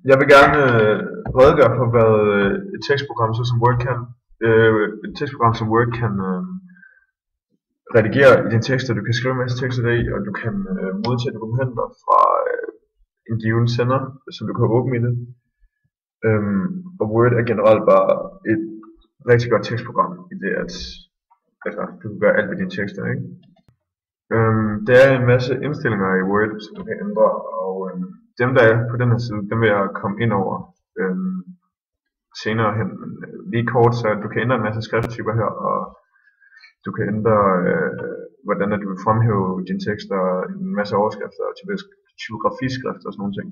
Jeg vil gerne redegøre for, hvad et tekstprogram som Word kan. Et tekstprogram som Word kan redigere i dine tekster, du kan skrive en masse tekster deri, og du kan modtage dokumenter fra en given sender, som du kan åbne i det. Og Word er generelt bare et rigtig godt tekstprogram i det, at du kan gøre alt med dine tekster, ikke? Der er en masse indstillinger i Word, som du kan ændre, og dem der er på den her side, dem vil jeg komme ind over senere hen. Lige kort, så du kan ændre en masse skrifttyper her, og du kan ændre, hvordan du vil fremhæve dine tekster, en masse overskrifter, typografiskrift og sådan nogle ting.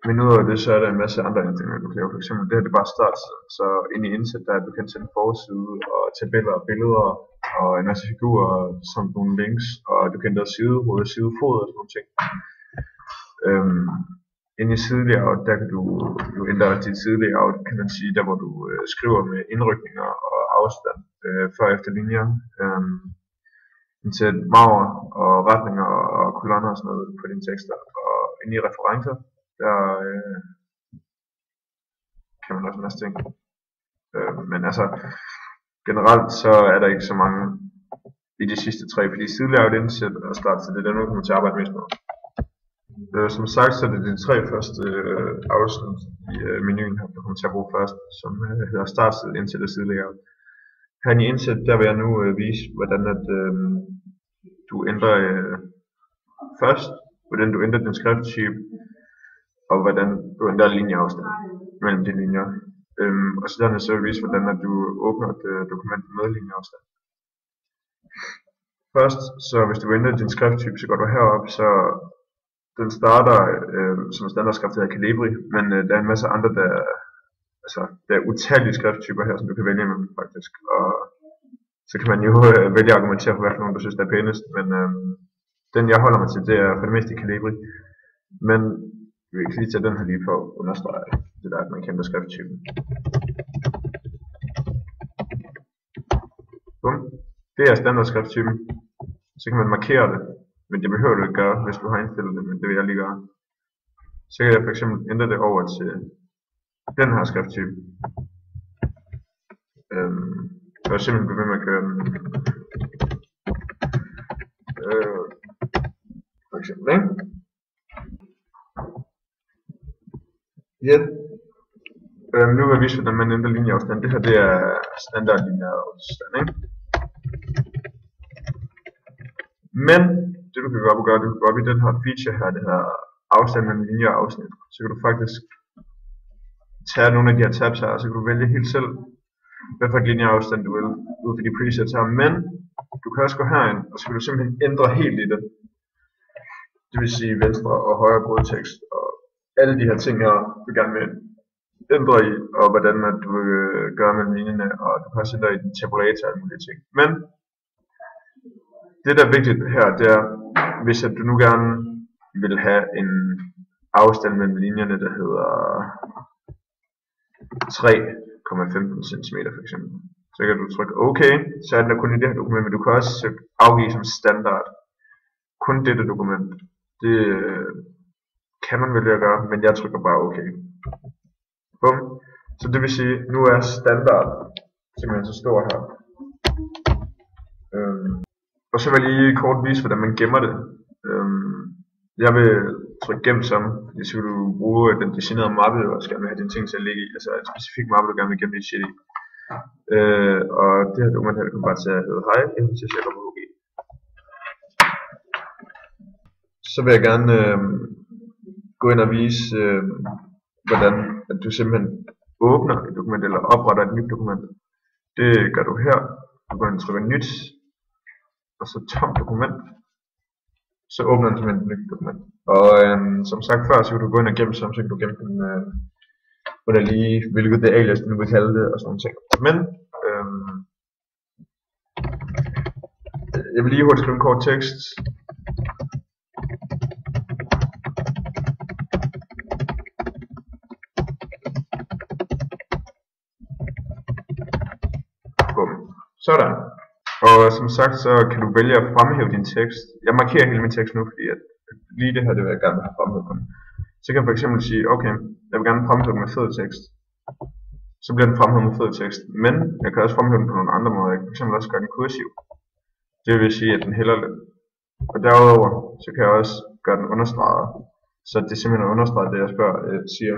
Men udover det, så er der en masse andre indstillinger, du kan lave. For eksempel det her, det er bare start, så ind i indsæt, der du kan sende forside og tabeller og billeder og en masse figurer samt nogle links, og du kan ændre sidehoved, sidefod og sådan nogle ting. Inde i sidelayout, der kan du ændre dit sidelayout, kan man sige, der hvor du skriver med indrykninger og afstand før og efter linjer. Indsæt marger og retninger og kolonner og sådan noget på dine tekster, og inde i referencer, der kan man også en masse ting. Men altså, generelt så er der ikke så mange i de sidste tre, fordi sidelayout, indsæt og start, så det er dem, du kommer til at arbejde mest med. Som sagt, så er det de tre første afsnit i menuen, der kommer til at bruge først, som hedder startside, indsæt og sidelayout. Her i indsæt, der vil jeg nu vise, hvordan du ændrer først, hvordan du ændrer din skrifttype, og hvordan du ændrer linjeafstand mellem de linjer. Og så dernæst så vil jeg vise, hvordan du åbner et dokument med linjeafstand. Først, så hvis du ændrer din skrifttype, så går du herop, så den starter som standardskrift hedder Calibri, men der er en masse andre, der er utallige skrifttyper her, som du kan vælge imellem faktisk. Og så kan man jo vælge at argumentere for, hvad for nogen du synes der er pænest, men den jeg holder mig til, det er for det meste Calibri. Men vi vil lige tage den her lige for at understrege det der, at man kender skrifttypen. Bum. Det er standardskrifttypen. Så kan man markere det. Men det behøver du ikke gøre, hvis du har indstillet det, men det vil jeg lige gøre. Så kan jeg fx ændre det over til den her skrifttype. Så jeg simpelthen blive ved med at køre den. For eksempel, ikke? Ja. Nu vil jeg vise, hvordan man ændrer linjeafstand. Det her, det er standard linjeafstand, ikke? Men det du kan gøre, du kan gå op i den her feature her, det her afstand mellem linjer og afsnit. Så kan du faktisk tage nogle af de her tabs her, og så kan du vælge helt selv, hvad for et linjeafstand du vil, ud for de presets her. Men du kan også gå herind, og så kan du simpelthen ændre helt i det. Det vil sige venstre og højre godtekst, og alle de her ting her, du gerne vil ændre i, og hvordan du vil gøre mellem linjerne, og du kan også ændre i din tabulator og alle mulige ting. Men det der er vigtigt her, det er, hvis at du nu gerne vil have en afstand mellem linjerne, der hedder 3,15 cm for eksempel. Så kan du trykke OK, så er den der kun i det her dokument, men du kan også afgive som standard kun dette dokument. Det kan man vælge at gøre, men jeg trykker bare OK. Bum. Så det vil sige, nu er standard simpelthen så stor her. Og så vil jeg lige kort vise, hvordan man gemmer det. Jeg vil trykke gem som, fordi så vil du bruge den designerede mappe, du også gerne vil have dine ting til at ligge i, altså en specifik mappe, du gerne vil gemme dit shit i. Og det her dokument her, det kommer bare til at hedde hej, jeg vil til at sætte på HG. Så vil jeg gerne gå ind og vise, hvordan at du simpelthen åbner et dokument, eller opretter et nyt dokument. Det gør du her. Du går ind og trykker nyt. Og så tomt dokument, så åbner den simpelthen et nyt dokument. Og som sagt før, så kan du gå ind og gemme som, så kan du gemme den, hvordan lige, hvilket det alias du vil kalde det, og sådan nogle ting. Men, jeg vil lige hurtigt skrive en kort tekst. Bum. Sådan. Og som sagt, så kan du vælge at fremhæve din tekst. Jeg markerer hele min tekst nu, fordi at lige det her, det vil jeg gerne have fremhævet. Så kan jeg for eksempel sige, okay, jeg vil gerne fremhæve den med fed tekst. Så bliver den fremhævet med fed tekst, men jeg kan også fremhæve den på nogle andre måder. Jeg kan f.eks. også gøre den kursiv. Det vil sige, at den hælder lidt. Og derudover, så kan jeg også gøre den understreget, så det simpelthen er understreget, det jeg siger.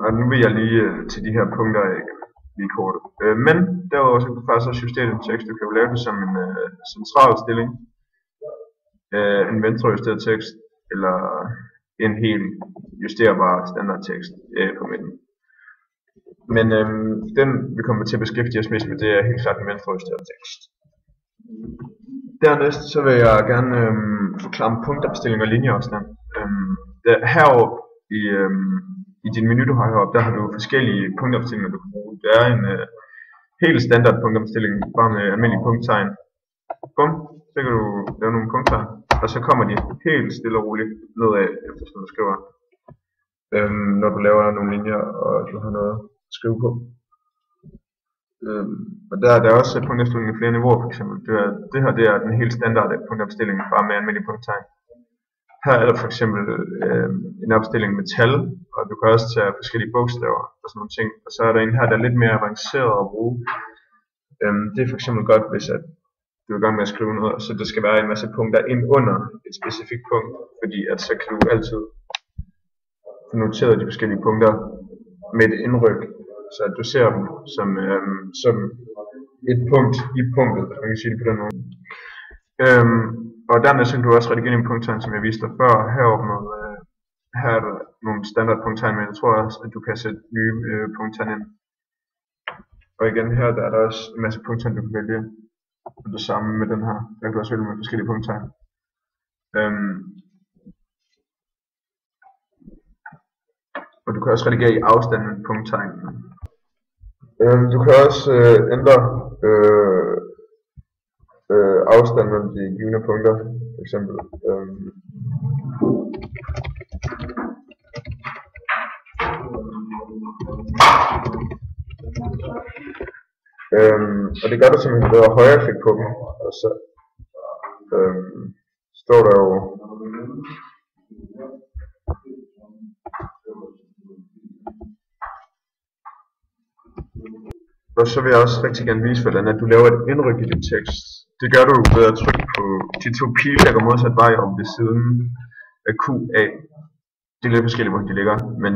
Og nu vil jeg lige til de her punkter lige kort. Men derudover så kan du faktisk også justere din tekst. Du kan jo lave det som en central stilling, en venstrejusteret tekst, eller en helt justerbar standardtekst på midten. Men den vi kommer til at beskæftige os mest med, det er helt klart en venstrejusteret tekst. Dernæst så vil jeg gerne forklare punktopstilling og linjeafstand. Heroppe i din menu du har heroppe, der har du forskellige punktopstillinger du kan bruge. Det er en helt standard punktopstilling, bare med almindelige punkttegn. Bum, så kan du lave nogle punkttegn, og så kommer de helt stille og roligt nedad, eftersom du skriver. Når du laver nogle linjer, og du har noget at skrive på. Og der er også punktopstilling i flere niveauer, for eksempel. Det her det er den helt standard punktopstilling, bare med almindelige punkttegn. Her er der for eksempel en opstilling med tal, og du kan også tage forskellige bogstaver og sådan nogle ting. Og så er der en her, der er lidt mere avanceret at bruge. Det er for eksempel godt, hvis at du er i gang med at skrive noget, så der skal være en masse punkter ind under et specifikt punkt, fordi at så kan du altid få noteret de forskellige punkter med et indryk, så at du ser dem som et punkt i punktet, hvis man kan sige det på den måde. Og dernæst kan du også redigere en punkttegn, som jeg viste dig før. Her er der nogle standard punkttegn, men jeg tror også, at du kan sætte nye punkttegn ind. Og igen her, der er der også en masse punkttegn, du kan vælge. Og det samme med den her. Der kan du også vælge med forskellige punkttegn. Og du kan også redigere i afstand med punkttegnene. Du kan også ændre afstand mellem de givne punkter, for eksempel. Og det gør du simpelthen ved at højreklikke på dem, og så står der jo og så vil jeg også rigtig gerne vise, hvordan at du laver et indryk i din tekst. Det gør du ved at trykke på de to pile, der går modsat vej om ved siden af QA. Det er lidt forskelligt, hvor de ligger, men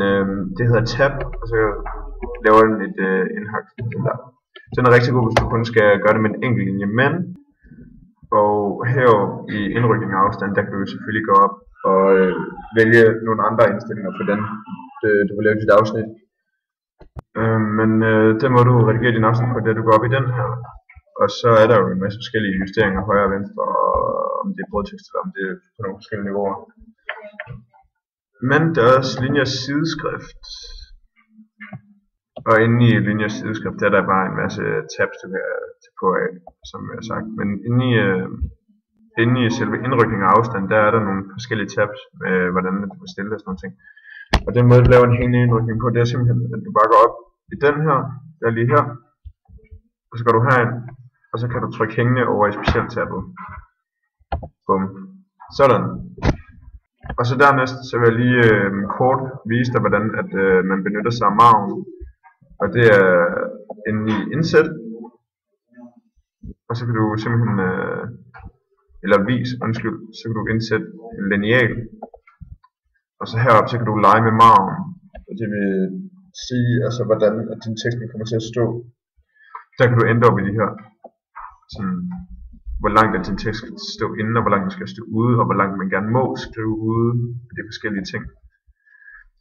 det hedder tab, og så laver den et indhak. Den er rigtig god, hvis du kun skal gøre det med en enkelt linje, men og her i indrykning af afstand, der kan du selvfølgelig gå op og vælge nogle andre indstillinger på den, du vil lave dit afsnit. Men den må du redigere din afsnit på, det du går op i den her. Og så er der jo en masse forskellige justeringer, højre og venstre, og om det er brødtekst, eller om det er på nogle forskellige niveauer. Men der er også linjers sideskrift. Og inde i linjers sideskrift, der er der bare en masse tabs, du kan tage på af, som jeg har sagt. Men inde i selve indrykningen af afstand, der er der nogle forskellige tabs, med hvordan du kan stille det og sådan noget ting. Og den måde, du laver en helt ny indrykning på, det er simpelthen, at du bare går op i den her, der er lige her, og så går du herind, og så kan du trykke hængende over i specialtabet. Bum. Sådan. Og så dernæst, så vil jeg lige kort vise dig, hvordan at, man benytter sig af margen. Og det er inde i indsæt. Og så kan du simpelthen, så kan du indsætte en lineal. Og så heroppe, så kan du lege med margen. Og det vil sige, altså hvordan at din tekst kommer til at stå. Der kan du ændre op i de her. Sådan, hvor langt din tekst skal stå inde, og hvor langt den skal stå ude, og hvor langt man gerne må skrive ude. Og de forskellige ting.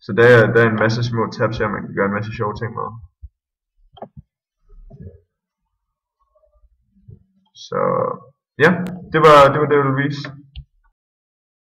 Så der er en masse små tabs her, man kan gøre en masse sjove ting med. Så ja, det var det, jeg ville vise.